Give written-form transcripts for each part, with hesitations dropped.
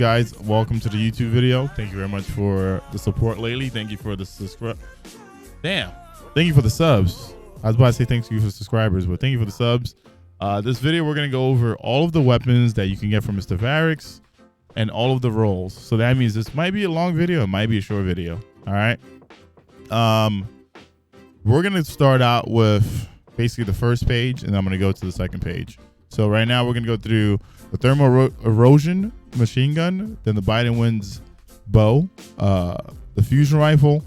guys? Welcome to the YouTube video. Thank you very much for the support lately. Thank you for the subscribe. Damn. Thank you for the subs. I was about to say thank you for the subscribers, but thank you for the subs. This video, we're going to go over all of the weapons that you can get from Mr. Varix and all of the roles. So that means this might be a long video. It might be a short video. All right. We're going to start out with basically the first page, and I'm going to go to the second page. So right now we're going to go through the thermal erosion machine gun, then the Biden Wins bow, the fusion rifle.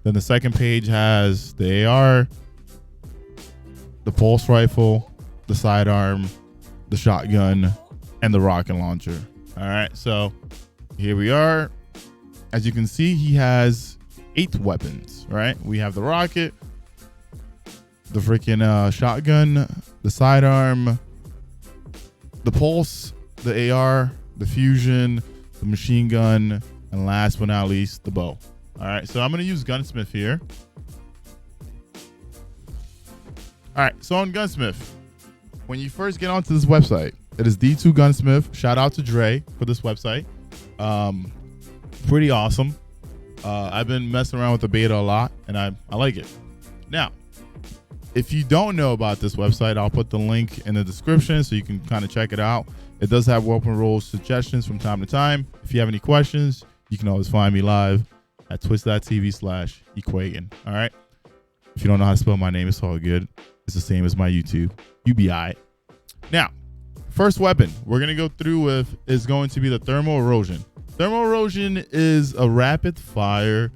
Then the second page has the AR, the pulse rifle, the sidearm, the shotgun, and the rocket launcher. All right, so here we are. As you can see, he has 8 weapons, right? We have the rocket, the freaking shotgun, the sidearm, the pulse, the AR, the fusion, the machine gun, and last but not least, the bow. All right, so I'm going to use Gunsmith here. All right, so on Gunsmith, when you first get onto this website, it is D2 Gunsmith. Shout out to Dre for this website. Pretty awesome. I've been messing around with the beta a lot, and I like it. Now, if you don't know about this website, I'll put the link in the description so you can kind of check it out. It does have weapon roll suggestions from time to time. If you have any questions, you can always find me live at twitch.tv/Ekuegan. All right. If you don't know how to spell my name, it's all good. It's the same as my YouTube. You be all right. Now, first weapon we're going to go through with is going to be the thermal erosion. Thermal erosion is a rapid fire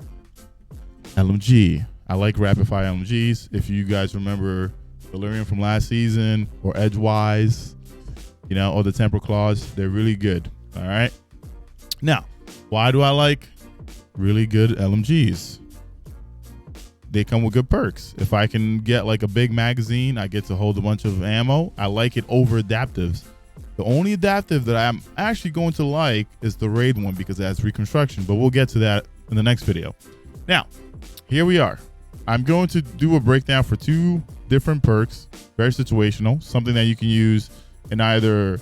LMG. I like rapid fire LMGs. If you guys remember Delirium from last season or Edgewise, you know, or the Temper Claws, they're really good. All right. Now, why do I like really good LMGs? They come with good perks. If I can get like a big magazine, I get to hold a bunch of ammo. I like it over adaptives. The only adaptive that I'm actually going to like is the raid one because it has reconstruction, but we'll get to that in the next video. Now, here we are. I'm going to do a breakdown for 2 different perks, very situational, something that you can use in either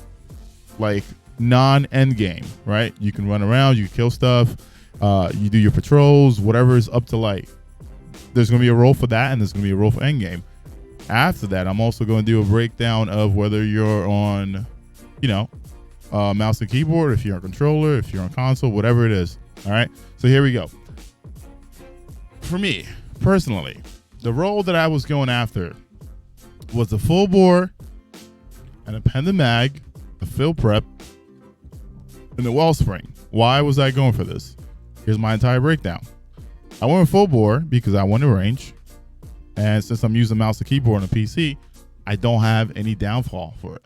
like non-end game, right? You can run around, you kill stuff, you do your patrols, whatever is up to light. There's going to be a role for that, and there's going to be a role for end game. After that, I'm also going to do a breakdown of whether you're on, you know, mouse and keyboard, if you're on controller, if you're on console, whatever it is. All right. So here we go. For me personally, the role that I was going after was the full bore and a pendant mag, the fill prep, and the wellspring. Why was I going for this? Here's my entire breakdown. I went full bore because I wanted range, and since I'm using mouse and keyboard on a PC, I don't have any downfall for it.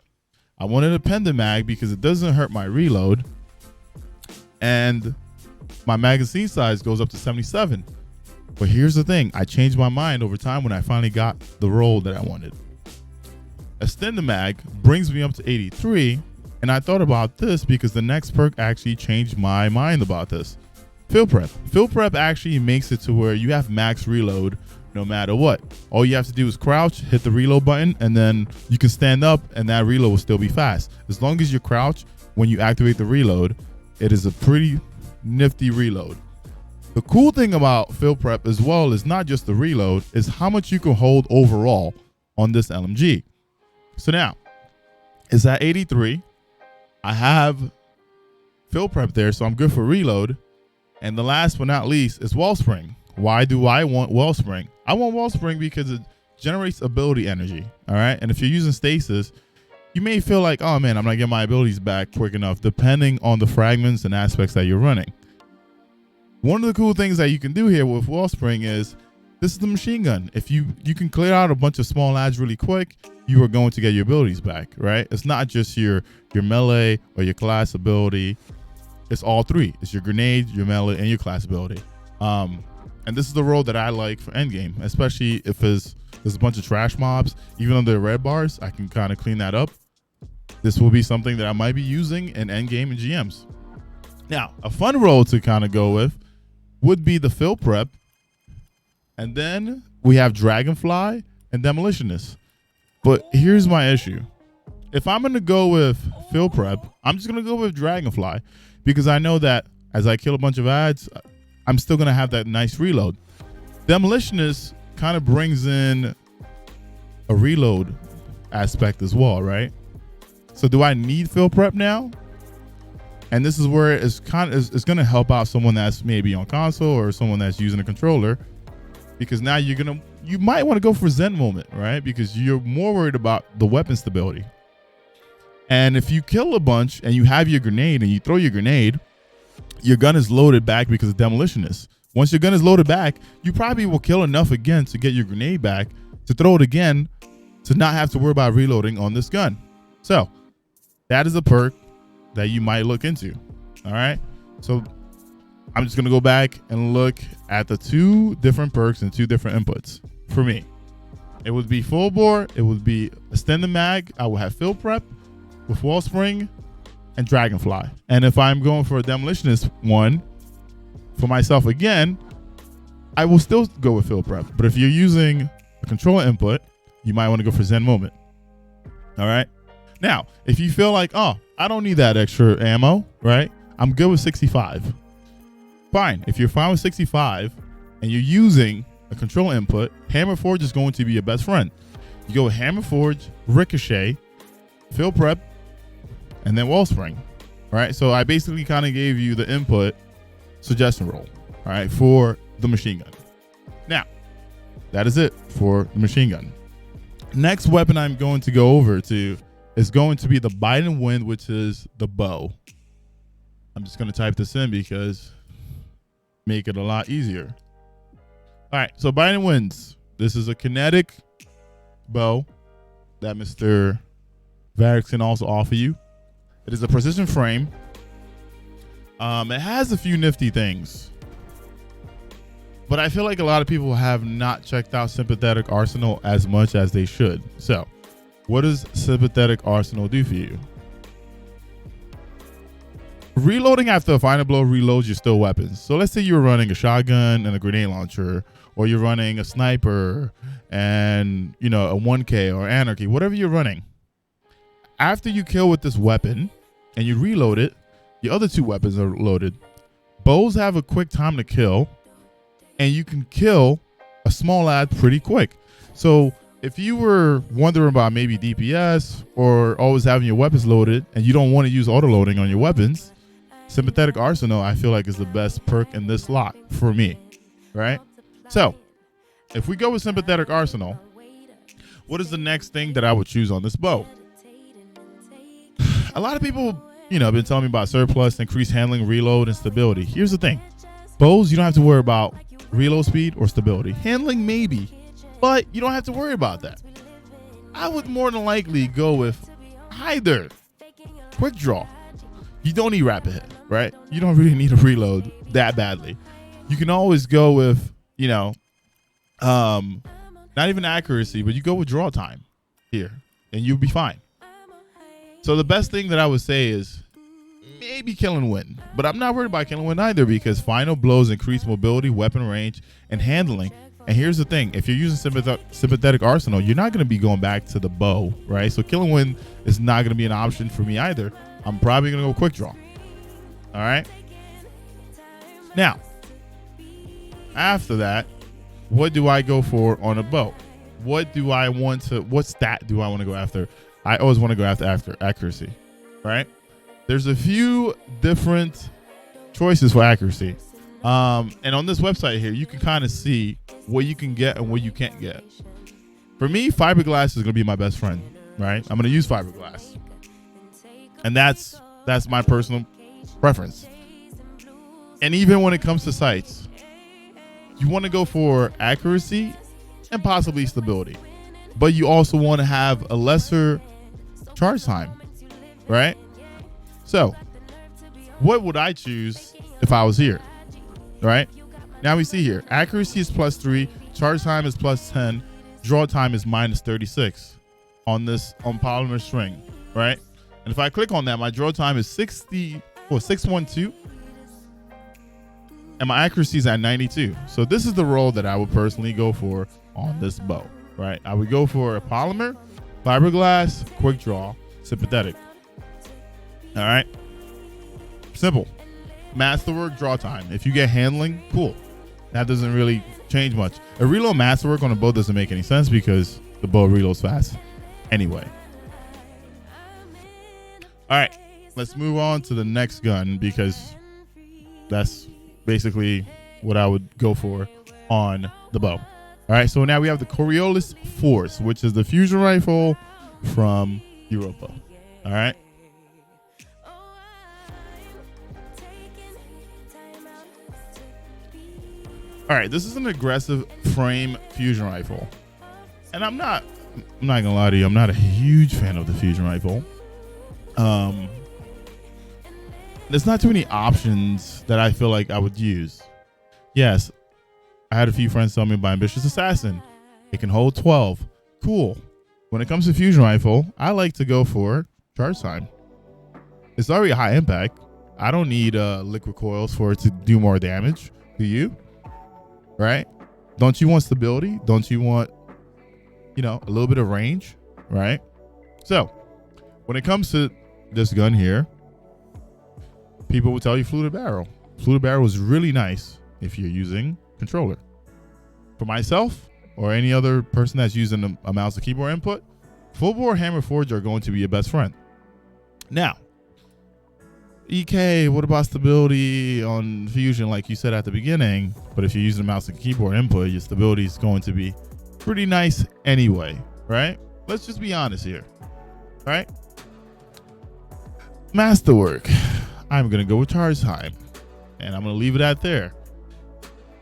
I wanted a pendant mag because it doesn't hurt my reload, and my magazine size goes up to 77. But here's the thing, I changed my mind over time when I finally got the roll that I wanted. Extend the mag brings me up to 83, and I thought about this because the next perk actually changed my mind about this. Fill prep. Fill prep actually makes it to where you have max reload no matter what. All you have to do is crouch, hit the reload button, and then you can stand up and that reload will still be fast. As long as you crouch when you activate the reload, it is a pretty nifty reload. The cool thing about fill prep as well is not just the reload, is how much you can hold overall on this LMG. So now, it's at 83. I have fill prep there, so I'm good for reload. And the last but not least is wellspring. Why do I want wellspring? I want wellspring because it generates ability energy. All right. And if you're using stasis, you may feel like, oh man, I'm not getting my abilities back quick enough, depending on the fragments and aspects that you're running. One of the cool things that you can do here with wellspring is this is the machine gun. If you can clear out a bunch of small ads really quick, you are going to get your abilities back, right? It's not just your melee or your class ability. It's all 3. It's your grenade, your melee, and your class ability. And this is the role that I like for endgame, especially if there's a bunch of trash mobs. Even though they're red bars, I can kind of clean that up. This will be something that I might be using in endgame and GMs. Now, a fun role to kind of go with would be the fill prep. And then we have Dragonfly and Demolitionist. But here's my issue. if I'm gonna go with field prep, I'm just gonna go with Dragonfly, because I know that as I kill a bunch of ads, I'm still gonna have that nice reload. Demolitionist kind of brings in a reload aspect as well, right? So do I need field prep now? And this is where it's gonna help out someone that's maybe on console or someone that's using a controller, because now you might want to go for Zen moment, right? Because you're more worried about the weapon stability. And if you kill a bunch and you have your grenade and you throw your grenade, your gun is loaded back because of Demolitionist. Once your gun is loaded back, you probably will kill enough again to get your grenade back, to throw it again, to not have to worry about reloading on this gun. So that is a perk that you might look into. All right. So I'm just going to go back and look at the 2 different perks and 2 different inputs. For me, it would be full bore. It would be extended mag. I will have field prep with wall spring and Dragonfly. And if I'm going for a Demolitionist one for myself again, I will still go with field prep. But if you're using a controller input, you might want to go for Zen moment. All right. Now, if you feel like, oh, I don't need that extra ammo, right? I'm good with 65. Fine. If you're fine with 65 and you're using a control input, Hammer Forge is going to be your best friend. You go with Hammer Forge, Ricochet, field prep, and then wall spring. All right. So I basically kind of gave you the input suggestion roll, all right, for the machine gun. Now, that is it for the machine gun. Next weapon I'm going to go over to is going to be the Biden Wind, which is the bow. I'm just going to type this in because make it a lot easier. All right, so Biden Winds. This is a kinetic bow that Mr. Varix can also offer you. It is a precision frame. It has a few nifty things, but I feel like a lot of people have not checked out Sympathetic Arsenal as much as they should. So what does Sympathetic Arsenal do for you? Reloading after a final blow reloads your still weapons. So let's say you're running a shotgun and a grenade launcher, or you're running a sniper and, you know, a 1K or anarchy, whatever you're running. After you kill with this weapon and you reload it, your other 2 weapons are loaded. Bows have a quick time to kill, and you can kill a small ad pretty quick. So if you were wondering about maybe DPS or always having your weapons loaded and you don't want to use auto loading on your weapons, Sympathetic Arsenal I feel like is the best perk in this lot for me, right? So if we go with Sympathetic Arsenal, what is the next thing that I would choose on this bow? A lot of people, you know, have been telling me about surplus, increased handling, reload, and stability. Here's the thing. Bows, you don't have to worry about reload speed or stability. Handling, maybe, but you don't have to worry about that. I would more than likely go with either quick draw. You don't need rapid hit, right? You don't really need a reload that badly. You can always go with, you know, not even accuracy, but you go with draw time here and you'll be fine. So the best thing that I would say is maybe Killing Wind, but I'm not worried about Killing Wind either, because final blows increase mobility, weapon range, and handling. And here's the thing. If you're using Sympathetic Arsenal, you're not going to be going back to the bow, right? So Killing Wind is not going to be an option for me either. I'm probably going to go quick draw. All right. Now, after that, what do I go for on a bow? What stat do I want to go after? I always want to go after accuracy, right? There's a few different choices for accuracy. And on this website here, you can kind of see what you can get and what you can't get. For me, fiberglass is going to be my best friend, right? I'm going to use fiberglass. And that's my personal preference. And even when it comes to sights, you want to go for accuracy and possibly stability. But you also want to have a lesser charge time, right? So what would I choose if I was here, right? Now we see here, accuracy is +3, charge time is +10, draw time is -36 on polymer string, right? And if I click on that, my draw time is 612, and my accuracy is at 92. So this is the roll that I would personally go for on this bow, right? I would go for a polymer, fiberglass, quick draw. Sympathetic. All right. Simple. Masterwork, draw time. If you get handling, cool. That doesn't really change much. A reload masterwork on a bow doesn't make any sense because the bow reloads fast anyway. All right. Let's move on to the next gun because that's basically what I would go for on the bow. All right. So now we have the Coriolis Force, which is the fusion rifle from Europa. All right. All right, this is an aggressive frame fusion rifle. And I'm not gonna lie to you, I'm not a huge fan of the fusion rifle. There's not too many options that I feel like I would use. Yes, I had a few friends tell me about Ambitious Assassin. It can hold 12. Cool. When it comes to fusion rifle, I like to go for charge time. It's already high impact. I don't need liquid coils for it to do more damage. Do you? Right? Don't you want stability? Don't you want, a little bit of range? Right? So, when it comes to this gun here, people will tell you fluted barrel. Fluted barrel is really nice if you're using controller. For myself or any other person that's using a mouse and keyboard input, full bore hammer forge are going to be your best friend. Now, EK, what about stability on fusion like you said at the beginning? But if you're using a mouse and keyboard input, your stability is going to be pretty nice anyway, right? Let's just be honest here, right? Masterwork, I'm going to go with charge time, and I'm going to leave it at there.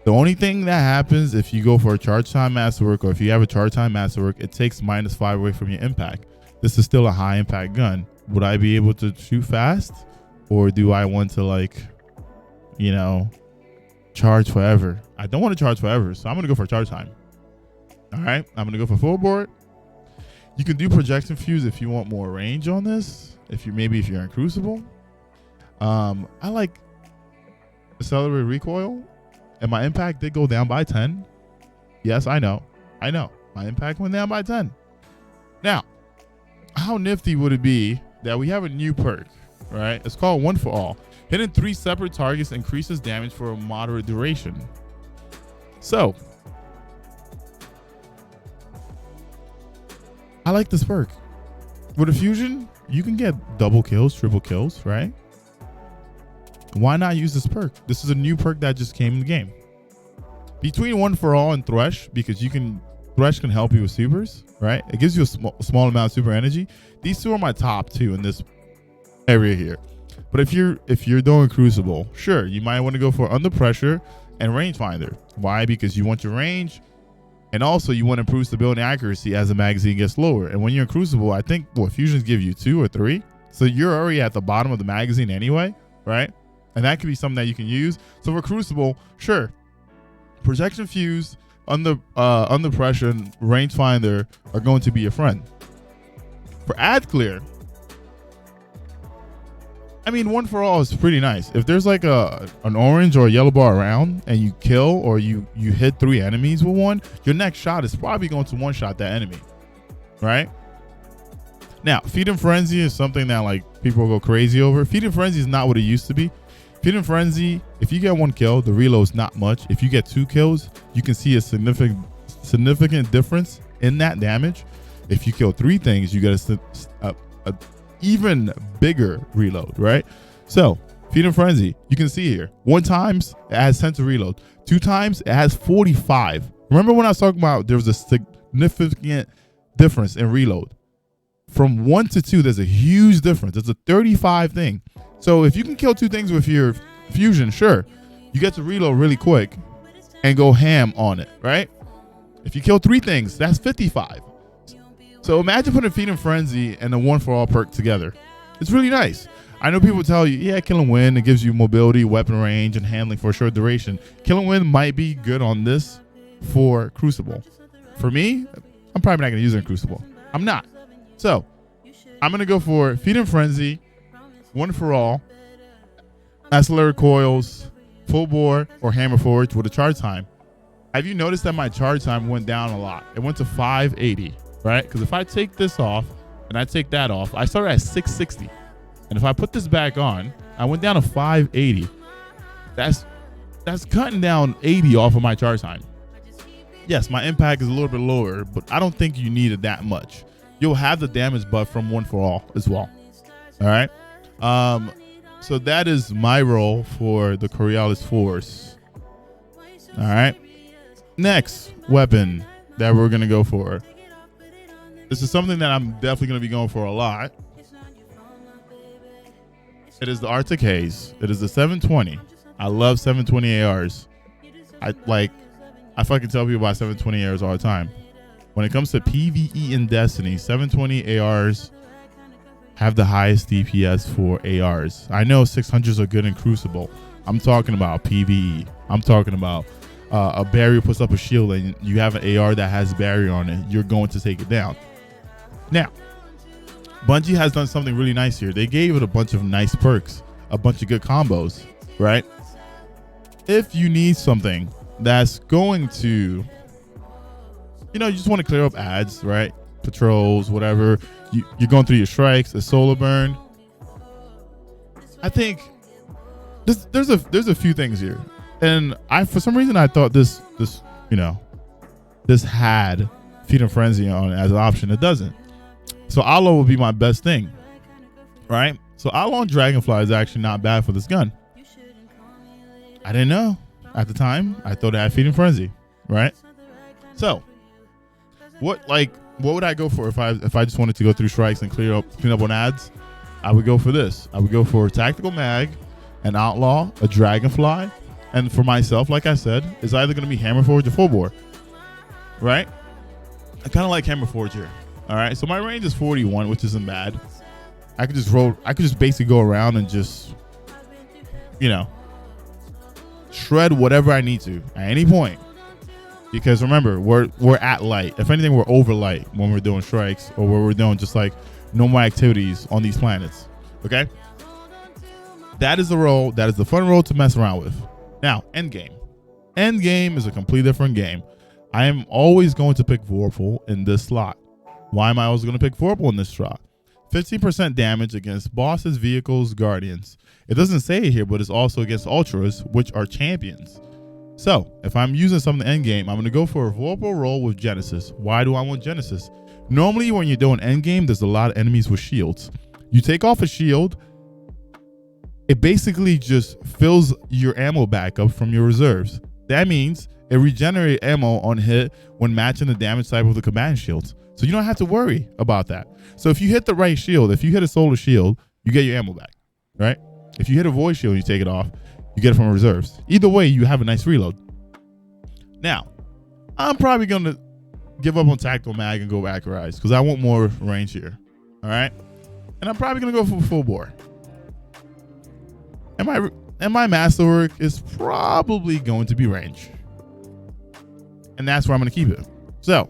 The only thing that happens if you go for a charge time masterwork, or if you have a charge time masterwork, it takes -5 away from your impact. This is still a high impact gun. Would I be able to shoot fast? Or do I want to charge forever? I don't want to charge forever, so I'm going to go for charge time. All right, I'm going to go for full board. You can do projection fuse if you want more range on this. If you're in Crucible. I like accelerated recoil, and my impact did go down by 10. Yes, I know. My impact went down by 10. Now, how nifty would it be that we have a new perk? Right, it's called One for All. Hitting 3 separate targets increases damage for a moderate duration. So, I like this perk. With a fusion, you can get double kills, triple kills, right? Why not use this perk? This is a new perk that just came in the game. Between One for All and Thresh, because Thresh can help you with supers, right? It gives you a small amount of super energy. These two are my top 2 in this area here. But if you're doing Crucible, sure, you might want to go for Under Pressure and Rangefinder. Why? Because you want your range, and also you want to improve stability and accuracy as the magazine gets lower. And when you're in Crucible, I think fusions give you 2 or 3, so you're already at the bottom of the magazine anyway, right? And that could be something that you can use. So for Crucible, sure, projection fuse, under pressure, and Rangefinder are going to be your friend. For ad clear, One for All is pretty nice. If there's like an orange or a yellow bar around and you kill or you hit 3 enemies with one, your next shot is probably going to one-shot that enemy, right? Now, Feed and Frenzy is something that people go crazy over. Feed and Frenzy is not what it used to be. Feed and Frenzy, if you get 1 kill, the reload is not much. If you get 2 kills, you can see a significant difference in that damage. If you kill 3 things, you get a even bigger reload, right? So Feed and Frenzy, you can see here, 1 times it has 10 to reload, 2 times it has 45. Remember when I was talking about there was a significant difference in reload? From 1 to 2, there's a huge difference. It's a 35 thing. So if you can kill 2 things with your fusion, sure, you get to reload really quick and go ham on it, right? If you kill 3 things, that's 55. So imagine putting Feed and Frenzy and the One for All perk together. It's really nice. I know people tell you, yeah, Kill and Win, it gives you mobility, weapon range, and handling for a short duration. Kill and Win might be good on this for Crucible. For me, I'm probably not going to use it in Crucible. I'm not. So I'm going to go for Feed and Frenzy, One for All, accelerated coils, full bore, or hammer forge with a charge time. Have you noticed that my charge time went down a lot? It went to 580. Right? Because if I take this off and and I take that off, I started at 660. And if I put this back on, I went down to 580. That's cutting down 80 off of my charge time. Yes, my impact is a little bit lower, but I don't think you need it that much. You'll have the damage buff from One for All as well. All right. So that is my role for the Coriolis Force. All right. Next weapon that we're going to go for. This is something that I'm definitely going to be going for a lot. It is the Arctic Haze. It is the 720. I love 720 ARs. I fucking tell people about 720 ARs all the time. When it comes to PvE in Destiny, 720 ARs have the highest DPS for ARs. I know 600s are good in Crucible. I'm talking about PvE. I'm talking about a barrier puts up a shield and you have an AR that has barrier on it. You're going to take it down. Now, Bungie has done something really nice here. They gave it a bunch of nice perks, a bunch of good combos, right? If you need something that's going to, you just want to clear up ads, right? Patrols, whatever. You're going through your strikes, a solar burn. I think there's a few things here, and for some reason I thought this had Feed and Frenzy on it as an option. It doesn't. So Aloe would be my best thing, right? So Aloe and Dragonfly is actually not bad for this gun. I didn't know at the time. I thought it had Feed and Frenzy, right? So what would I go for if I just wanted to go through strikes and clean up on ads? I would go for this. I would go for a Tactical Mag, an Outlaw, a Dragonfly, and for myself, like I said, it's either going to be Hammerforge or Full Bore, right? I kind of like Hammerforge here. All right, so my range is 41, which isn't bad. I could just basically go around and just, shred whatever I need to at any point. Because remember, we're at light. If anything, we're over light when we're doing strikes or when we're doing just like normal activities on these planets. Okay, that is the role. That is the fun role to mess around with. Now, endgame. Endgame is a completely different game. I am always going to pick Vorpal in this slot. Why am I always going to pick Vorpal in this slot? 15% damage against bosses, vehicles, guardians. It doesn't say it here, but it's also against ultras, which are champions. So if I'm using something endgame, I'm going to go for a Vorpal roll with Genesis. Why do I want Genesis? Normally when you're doing endgame, there's a lot of enemies with shields. You take off a shield, it basically just fills your ammo back up from your reserves. That means it regenerates ammo on hit when matching the damage type of the combatant shields. So you don't have to worry about that. So if you hit the right shield, if you hit a solar shield, you get your ammo back, right? If you hit a void shield, you take it off, you get it from reserves. Either way, you have a nice reload. Now, I'm probably going to give up on Tactical Mag and go Accurize because I want more range here, all right? And I'm probably going to go for Full Bore. And my masterwork is probably going to be range. And that's where I'm going to keep it. So,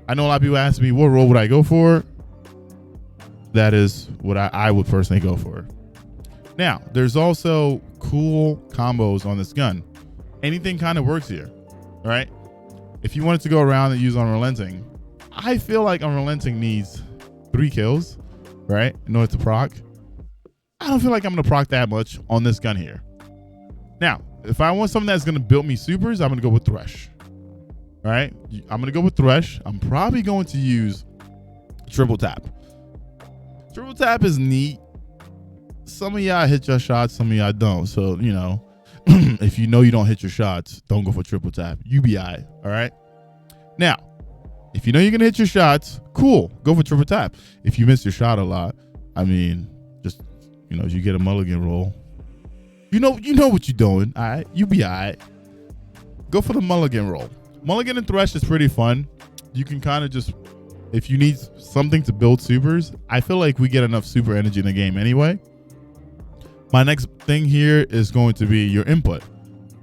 I know a lot of people ask me, what role would I go for? That is what I would personally go for. Now, there's also cool combos on this gun. Anything kind of works here, right? If you wanted to go around and use Unrelenting, I feel like Unrelenting needs 3 kills, right? In order to proc. I don't feel like I'm going to proc that much on this gun here. Now, if I want something that's going to build me supers, I'm going to go with Thresh. All right, I'm going to go with Thresh. I'm probably going to use Triple Tap. Triple Tap is neat. Some of y'all hit your shots, some of y'all don't. So, if you don't hit your shots, don't go for Triple Tap. You be all right? Now, if you know you're going to hit your shots, cool. Go for Triple Tap. If you miss your shot a lot, just, you get a mulligan roll. You know what you're doing, all right? You be all right. Go for the mulligan roll. Mulligan and Thresh is pretty fun. You can kind of just, if you need something to build supers, I feel like we get enough super energy in the game anyway. My next thing here is going to be your input.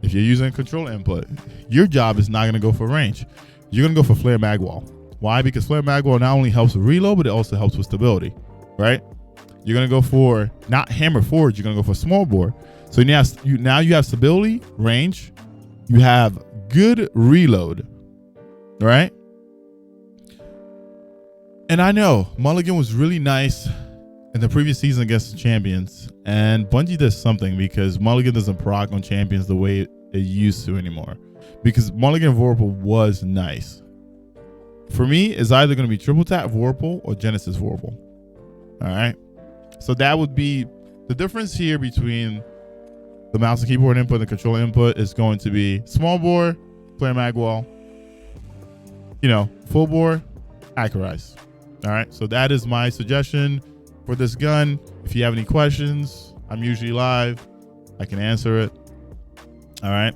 If you're using control input, your job is not going to go for range. You're going to go for Flare Magwall. Why? Because Flare Magwall not only helps with reload, but it also helps with stability, right? You're going to go for, not Hammer Forge, you're going to go for Small Bore. So now you have stability, range, you have good reload, right? And I know Mulligan was really nice in the previous season against the champions, and Bungie does something because Mulligan doesn't proc on champions the way it used to anymore. Because Mulligan Vorpal was nice. For me, it's either going to be triple tap Vorpal or Genesis Vorpal. All right. So that would be the difference here between the mouse and keyboard input and the controller input is going to be small bore, player magwell, full bore, Acarize. All right. So that is my suggestion for this gun. If you have any questions, I'm usually live. I can answer it. All right.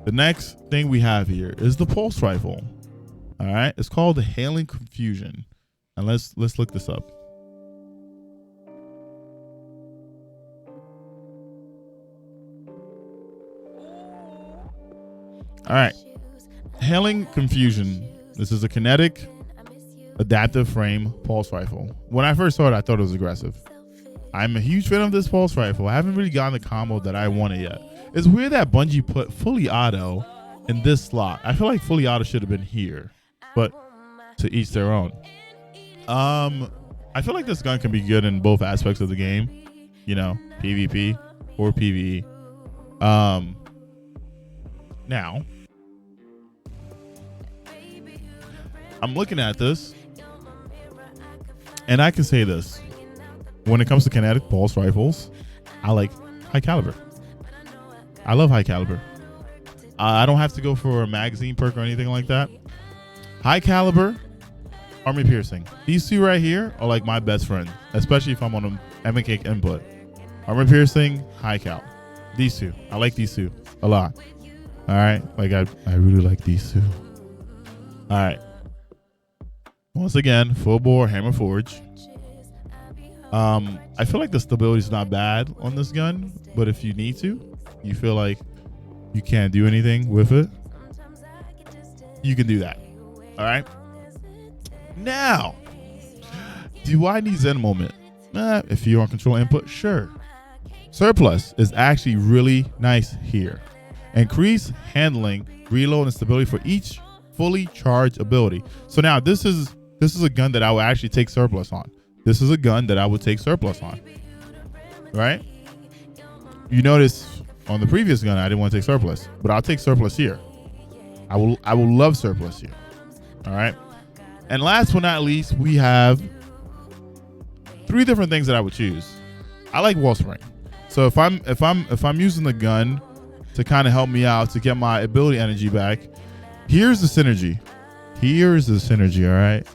The next thing we have here is the pulse rifle. All right. It's called the Hailing Confusion. And let's look this up. All right. Hailing Confusion. This is a kinetic adaptive frame pulse rifle. When I first saw it, I thought it was aggressive. I'm a huge fan of this pulse rifle. I haven't really gotten the combo that I wanted yet. It's weird that Bungie put fully auto in this slot. I feel like fully auto should have been here, but to each their own. I feel like this gun can be good in both aspects of the game, PvP or PvE. Now, I'm looking at this, and I can say this. When it comes to kinetic pulse rifles, I like high caliber. I love high caliber. I don't have to go for a magazine perk or anything like that. High caliber, armor piercing. These two right here are like my best friend, especially if I'm on an MK input. Armor piercing, high cal. These two. I like these two a lot. All right. Like I really like these two. All right. Once again, full bore hammer forge. I feel like the stability is not bad on this gun, but if you need to, you feel like you can't do anything with it, you can do that. All right. Now, do I need Zen Moment? If you're on control input, sure. Surplus is actually really nice here. Increase handling, reload, and stability for each fully charged ability. So now this is a gun that I would actually take surplus on. This is a gun that I would take surplus on. Right? You notice on the previous gun I didn't want to take surplus, but I'll take surplus here. I will love surplus here. All right. And last but not least, we have 3 different things that I would choose. I like wellspring. So if I'm using the gun to kind of help me out to get my ability energy back, here's the synergy. All right.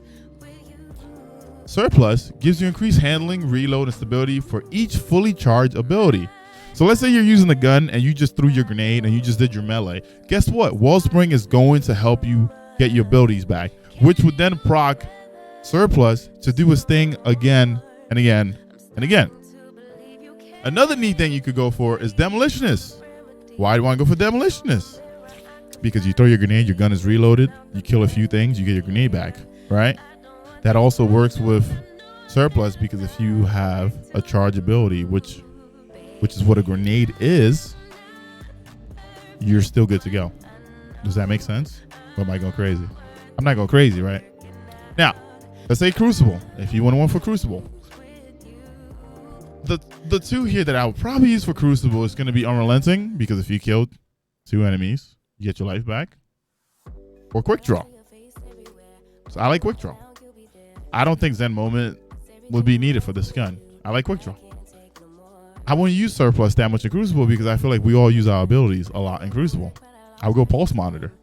Surplus gives you increased handling, reload, and stability for each fully charged ability. So let's say you're using the gun and you just threw your grenade and you just did your melee. Guess what? Wellspring is going to help you get your abilities back, which would then proc Surplus to do his thing again and again and again. Another neat thing you could go for is Demolitionist. Why do you want to go for Demolitionist? Because you throw your grenade, your gun is reloaded, you kill a few things, you get your grenade back, right? That also works with Surplus because if you have a charge ability, which is what a grenade is, you're still good to go. Does that make sense? Or am I going crazy? I'm not going crazy, right? Now, let's say Crucible. If you want one for Crucible. The 2 here that I would probably use for Crucible is going to be Unrelenting, because if you killed 2 enemies, you get your life back. Or Quick Draw. So I like Quick Draw. I don't think Zen Moment would be needed for this gun. I like Quick Draw. I wouldn't use Surplus that much in Crucible because I feel like we all use our abilities a lot in Crucible. I would go Pulse Monitor.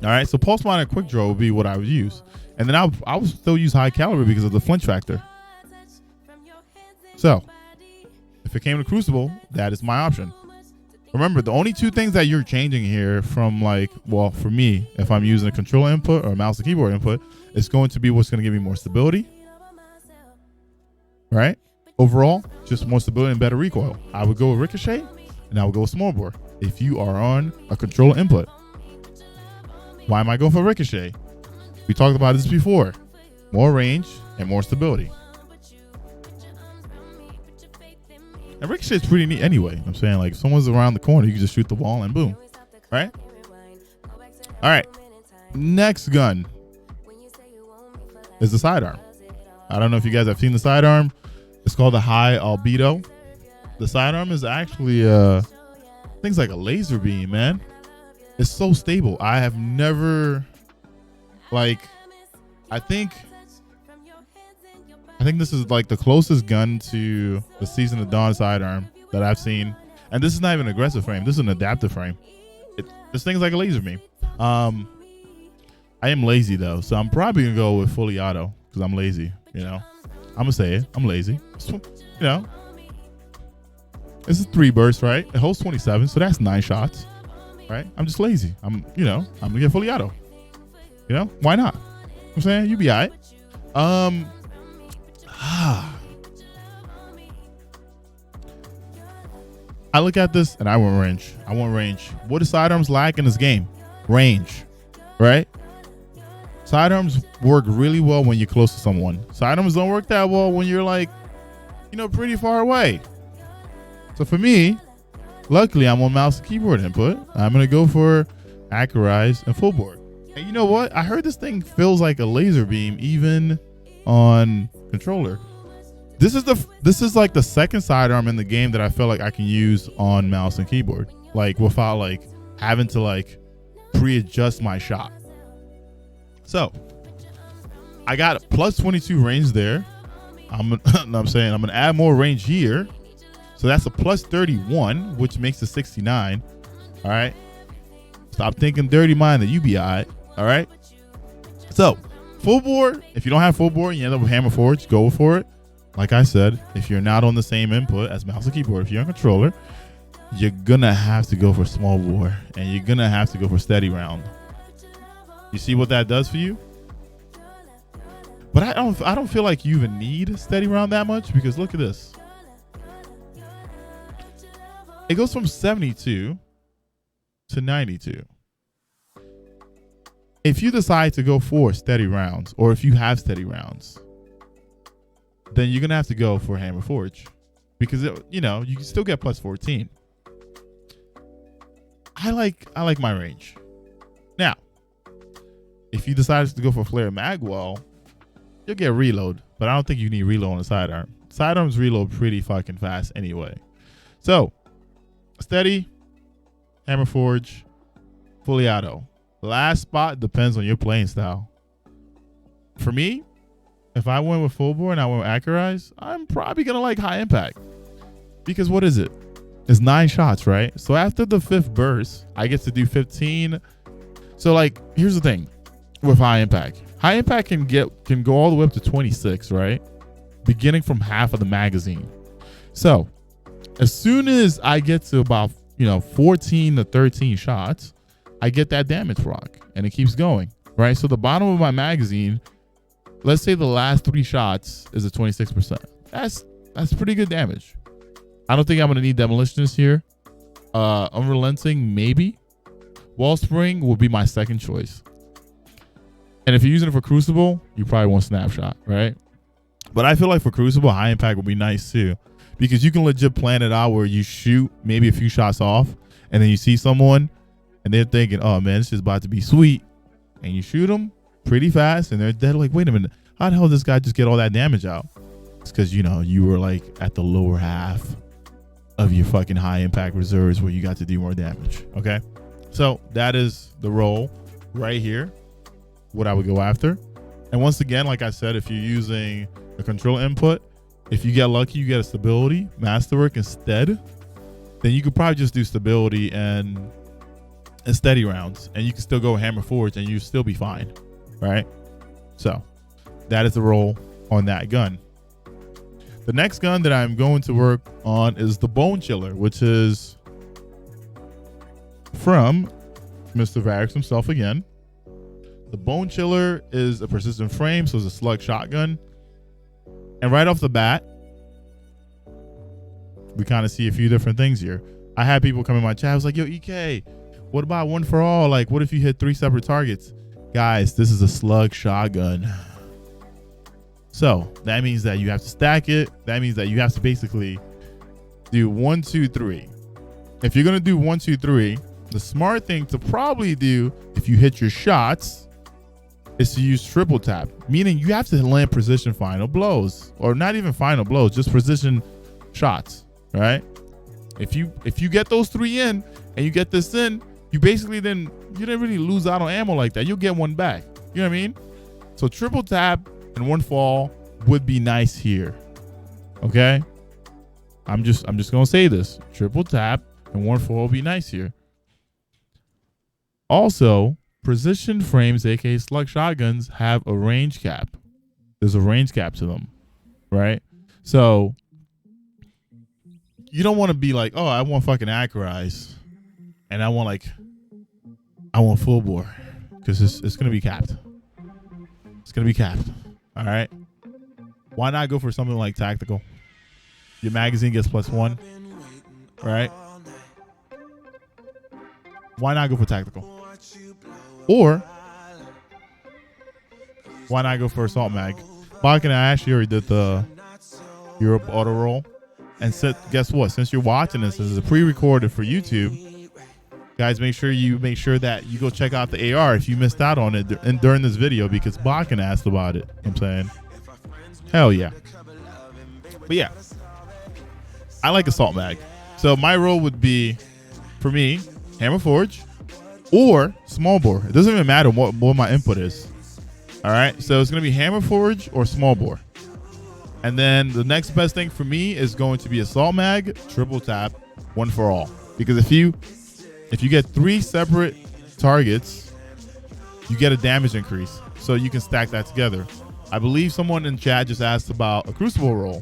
All right, so Pulse Monitor and Quick Draw would be what I would use. And then I would still use High Caliber because of the flinch factor. So, if it came to Crucible, that is my option. Remember, the only 2 things that you're changing here from for me, if I'm using a controller input or a mouse and keyboard input, it's going to be what's going to give me more stability. Right? Overall, just more stability and better recoil. I would go with Ricochet, and I would go with small bore if you are on a controller input. Why am I going for Ricochet? We talked about this before. More range and more stability. And Ricochet is pretty neat anyway. I'm saying, like, if someone's around the corner, you can just shoot the ball and boom. Right? All right. Next gun. is the sidearm. I don't know if you guys have seen the sidearm. It's called the high albedo. The sidearm is actually things like a laser beam, man. It's so stable. I have never, like, I think this is like the closest gun to the Season of Dawn sidearm that I've seen. And this is not even an aggressive frame. This is an adaptive frame. This thing's like a laser beam. I am lazy though, so I'm probably gonna go with fully auto because I'm lazy. You know, I'm gonna say it. I'm lazy. You know, this is 3 bursts, right? It holds 27, so that's 9 shots, right? I'm just lazy. I'm gonna get fully auto. You know, why not? You know what I'm saying, you be alright. I look at this and I want range. I want range. What do sidearms lack in this game? Range, right? Sidearms work really well when you're close to someone. Sidearms don't work that well when you're like, you know, pretty far away. So for me, luckily I'm on mouse and keyboard input. I'm gonna go for Accurise and full board. And you know what? I heard this thing feels like a laser beam even on controller. This is like the second sidearm in the game that I feel like I can use on mouse and keyboard, like without like having to like pre-adjust my shot. So I got plus 22 range there. I'm gonna add more range here. So that's a plus 31, which makes it 69. All right. Stop thinking dirty mind that you be all right. All right. So full board, if you don't have full board, you end up with hammer forge, go for it. Like I said, if you're not on the same input as mouse and keyboard, if you're on controller, you're gonna have to go for small bore and you're gonna have to go for steady round. You see what that does for you? But I don't feel like you even need steady round that much, because look at this. It goes from 72 to 92. If you decide to go for steady rounds, or if you have steady rounds, then you're gonna have to go for hammer forge, because you know, you can still get plus 14. I like my range. Now, if you decide to go for flare magwell, you'll get reload, but I don't think you need reload on the sidearm. Sidearms reload pretty fucking fast anyway. So steady, hammer forge, fully auto. Last spot depends on your playing style. For me, if I went with full bore and I went with Accurise, I'm probably gonna like high impact, because what is it? It's 9 shots, right? So after the 5th burst, I get to do 15. So like, here's the thing with high impact. High impact can go all the way up to 26, right? Beginning from half of the magazine. So as soon as I get to about 14 to 13 shots, I get that damage rock, and it keeps going, right? So the bottom of my magazine, let's say the last 3 shots is a 26%. That's pretty good damage. I don't think I'm gonna need demolitionist here. Unrelenting, maybe. Wellspring will be my second choice. And if you're using it for Crucible, you probably want Snapshot, right? But I feel like for Crucible, high impact would be nice too, because you can legit plan it out where you shoot maybe a few shots off, and then you see someone and they're thinking, oh man, this is about to be sweet, and you shoot them pretty fast and they're dead. Like, wait a minute, how the hell did this guy just get all that damage out? It's because you were like at the lower half of your fucking high impact reserves where you got to do more damage. Okay, so that is the role right here, what I would go after. And once again, like I said, if you're using a control input, if you get lucky, you get a stability masterwork instead, then you could probably just do stability and steady rounds, and you can still go hammer forge and you still be fine, right? So that is the role on that gun. The next gun that I'm going to work on is the Bonechiller, which is from Mr. Varix himself again. The Bonechiller is a persistent frame, so it's a slug shotgun. And right off the bat, we kind of see a few different things here. I had people come in my chat. I was like, yo, EK, what about one for all? Like, what if you hit 3 separate targets? Guys, this is a slug shotgun. So that means that you have to stack it. That means that you have to basically do 1, 2, 3. If you're going to do 1, 2, 3, the smart thing to probably do, if you hit your shots, is to use triple tap, meaning you have to land precision final blows, or not even final blows, just precision shots, right? If you get those 3 in and you get this in, you basically you didn't really lose out on ammo like that. You'll get one back. You know what I mean? So triple tap and 1 fall would be nice here. Okay? I'm just gonna say this. Triple tap and 1 fall would be nice here. Also, precision frames, aka slug shotguns, have a range cap. There's a range cap to them, right? So you don't want to be like, oh, I want fucking accurize, and I want full bore, because it's gonna be capped. It's gonna be capped. All right. Why not go for something like tactical? Your magazine gets +1, right? Why not go for tactical? Or why not go for assault mag? Bach and I actually already did the Europa auto roll, and guess what? Since you're watching this is a pre-recorded for YouTube, guys, make sure that you go check out the AR if you missed out on it during this video, because Bakken asked about it. I'm saying, hell yeah. But yeah, I like assault mag. So my role would be, for me, hammer forge or small bore. It doesn't even matter what my input is. All right, so it's gonna be hammer forge or small bore, and then the next best thing for me is going to be assault mag, triple tap, 1 for all. Because if you get 3 separate targets, you get a damage increase, so you can stack that together. I believe someone in chat just asked about a crucible roll.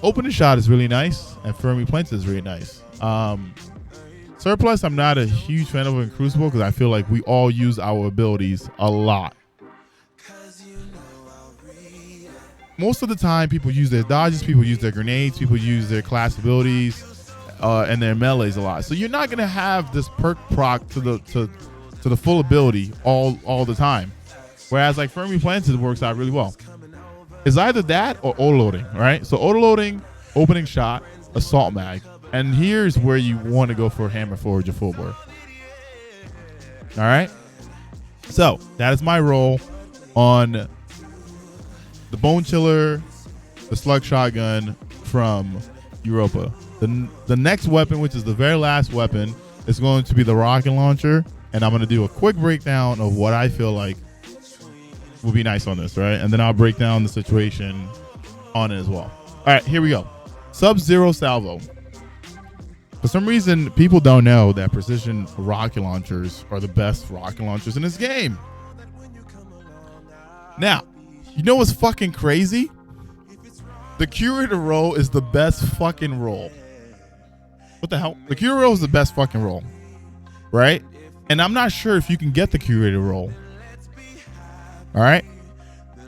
Opening shot is really nice, and Fermi Plants is really nice. Surplus, I'm not a huge fan of in crucible because I feel like we all use our abilities a lot. Most of the time, people use their dodges, people use their grenades, people use their class abilities, and their melees a lot. So you're not gonna have this perk proc to the full ability all the time. Whereas like Fermi Planted works out really well. It's either that or auto loading, right? So auto loading, opening shot, assault mag, and here's where you want to go for hammer forge or full bore. All right. So that is my role on the Bone Chiller, the slug shotgun from Europa. The next weapon, which is the very last weapon, is going to be the rocket launcher, and I'm going to do a quick breakdown of what I feel like will be nice on this, right? And then I'll break down the situation on it as well. All right, here we go. SUBZERO salvo. For some reason, people don't know that precision rocket launchers are the best rocket launchers in this game. Now, you know what's fucking crazy? The curator roll is the best fucking roll. What the hell? The curator roll is the best fucking roll, right? And I'm not sure if you can get the curator roll. All right.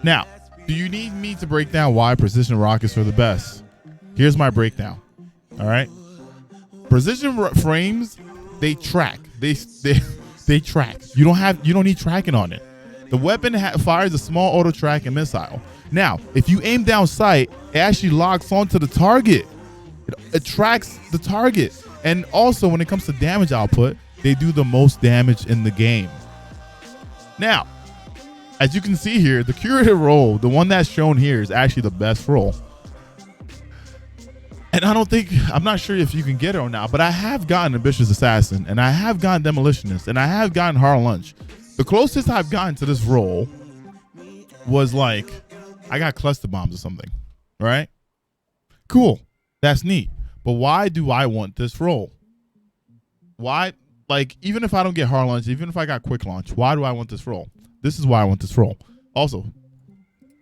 Now, do you need me to break down why precision rockets are the best? Here's my breakdown. All right. Precision frames, they track. They track. You don't need tracking on it. The weapon fires a small auto tracking missile. Now, if you aim down sight, it actually locks onto the target. It tracks the target. And also, when it comes to damage output, they do the most damage in the game. Now, as you can see here, the curator roll, the one that's shown here, is actually the best roll. And I'm not sure if you can get it or not, but I have gotten Ambitious Assassin, and I have gotten Demolitionist, and I have gotten Hard Lunch. The closest I've gotten to this roll was like, I got cluster bombs or something, right? Cool, that's neat. But why do I want this roll? Why, like, even if I don't get Hard Lunch, even if I got Quick Launch, why do I want this roll? This is why I want this roll. Also,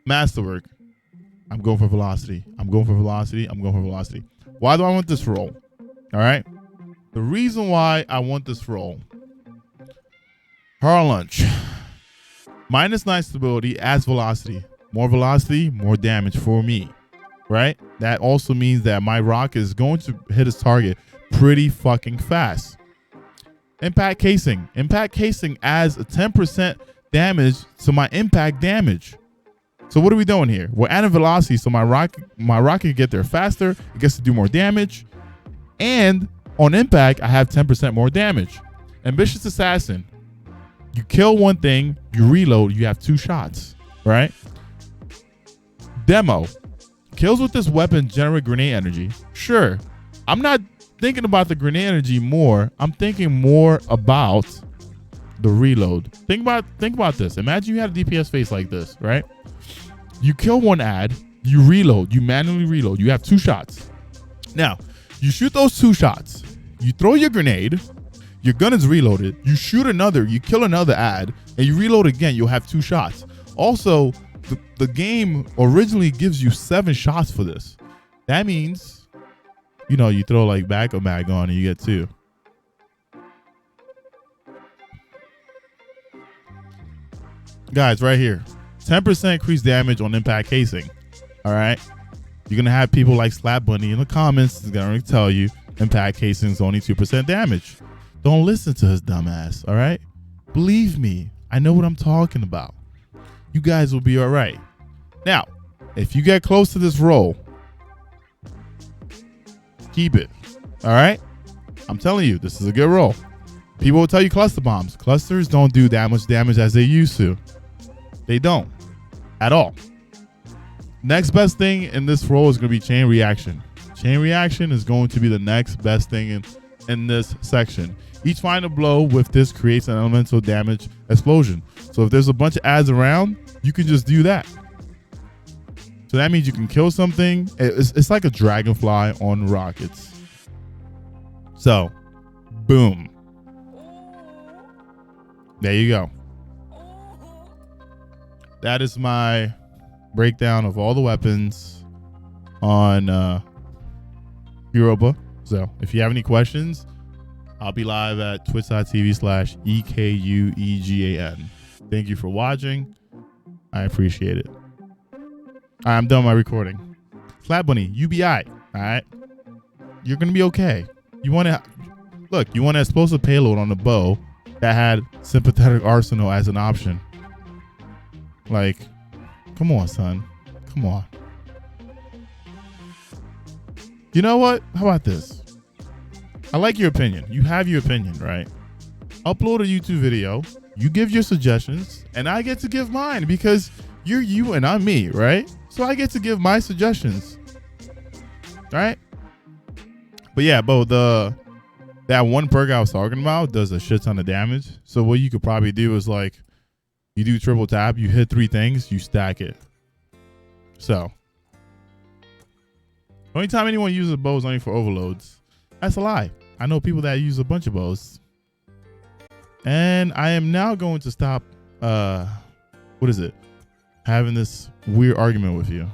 Masterwork. I'm going for velocity. I'm going for velocity. I'm going for velocity. Why do I want this roll? All right. The reason why I want this roll. Hard Lunch. -9 stability adds velocity. More velocity, more damage for me. Right? That also means that my rocket is going to hit its target pretty fucking fast. Impact casing. Impact casing adds a 10% damage to my impact damage. So what are we doing here? We're adding velocity, so my rocket can get there faster. It gets to do more damage, and on impact, I have 10% more damage. Ambitious Assassin. You kill one thing, you reload, you have 2 shots, right? Demo. Kills with this weapon generate grenade energy. Sure. I'm not thinking about the grenade energy more. I'm thinking more about the reload. Think about this. Imagine you had a DPS face like this, right? You kill one ad, you reload, you manually reload. You have 2 shots. Now, you shoot those 2 shots. You throw your grenade, your gun is reloaded. You shoot another, you kill another ad, and you reload again. You'll have 2 shots. Also, the game originally gives you 7 shots for this. That means, you know, you throw like backup mag on and you get 2. Guys, right here, 10% increased damage on impact casing. All right, you're gonna have people like Slap Bunny in the comments is gonna tell you impact casing is only 2% damage. Don't listen to his dumb ass. All right, believe me, I know what I'm talking about. You guys will be all right. Now, if you get close to this roll, keep it. All right, I'm telling you, this is a good roll. People will tell you cluster bombs. Clusters don't do that much damage as they used to. They don't at all. Next best thing in this roll is going to be chain reaction. Chain reaction is going to be the next best thing in this section. Each final blow with this creates an elemental damage explosion. So if there's a bunch of ads around, you can just do that. So that means you can kill something. It's like a dragonfly on rockets. So, boom. There you go. That is my breakdown of all the weapons on Europa. So if you have any questions, I'll be live at twitch.tv/EKUEGAN. Thank you for watching. I appreciate it. I'm done my recording. Slap Bunny, UBI. All right. You're going to be okay. You want to look, you want an explosive payload on the bow that had sympathetic arsenal as an option. Like, come on, son. Come on. You know what? How about this? I like your opinion. You have your opinion, right? Upload a YouTube video. You give your suggestions, and I get to give mine because you're you and I'm me, right? So I get to give my suggestions, right? But yeah, that one perk I was talking about does a shit ton of damage. So what you could probably do is like, you do triple tap, you hit 3 things, you stack it. So, only time anyone uses a bow is only for overloads. That's a lie. I know people that use a bunch of bows. And I am now going to stop, having this weird argument with you.